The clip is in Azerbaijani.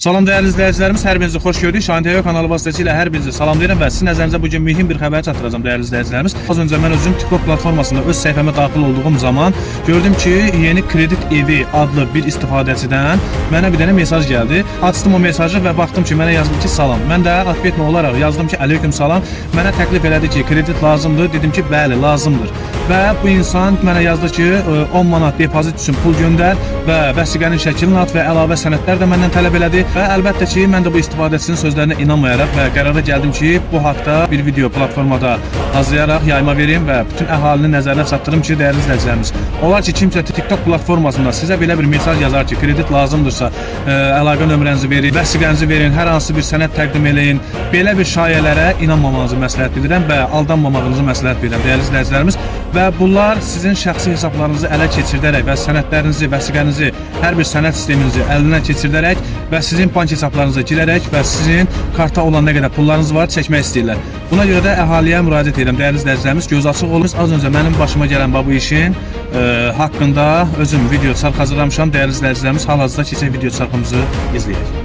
Salam dəyərli izləyicilərimiz, hər birinizi xoş gördük. Şahin TV kanalı vasitəsilə hər birinizi salamlayıram və sizin nəzərinizə bugün mühüm bir xəbər çatdıracağam dəyərli izləyicilərimiz. Az öncə mən özüm TikTok platformasında öz səhifəmə daxil olduğum zaman gördüm ki, yeni kredit evi adlı bir istifadəçidən mənə bir dənə mesaj gəldi. Açdım o mesajı və baxdım ki, mənə yazdı ki, salam. Mən də atbetmə olaraq yazdım ki, aleyküm salam. Mənə təklif elədi ki, kredit lazımdır. Dedim ki, bəli, lazımdır. Və bu insan mənə yazdı ki, 10 manat depozit üçün pul göndər və vəsiqənin şəklini at və əlavə sənədlər də məndən tələb elədi. Və əlbəttə ki, mən də bu istifadəçinin sözlərinə inanmayaraq və qərara gəldim ki, bu haqda bir video platformada hazırlayaraq yayma verim və bütün əhalinin nəzərinə çatdırım ki, dəyərli izləyicilərimiz. Olar ki, kimsə TikTok platformasında sizə belə bir mesaj yazar ki, kredit lazımdırsa, əlaqə nömrənizi verin, vəsiqənizi verin, hər hansı bir sənəd təqdim eləyin. Belə bir şayələrə inanmamanızı məsləhət bilirəm və aldanmamağınızı məsləhət bilirəm, dəyərli izləyicilərimiz. Və bunlar sizin şəxsi hesablarınızı ələ keçirdərək və sənədlərinizi, vəsiqənizi, hər bir sənəd sisteminizi əlinə keçirdərək və sizin bank hesablarınıza girərək və sizin karta olan nə qədər pullarınız var çəkmək istəyirlər. Buna görə də əhaliyə müraciət edirəm, dəyərli izləyicilərimiz, göz açıq olun. Az öncə mənim başıma gələn bu işin haqqında özüm video çarx hazırlamışam, dəyərli izləyicilərimiz. Hal-hazırda keçək video çarxımızı izləyək.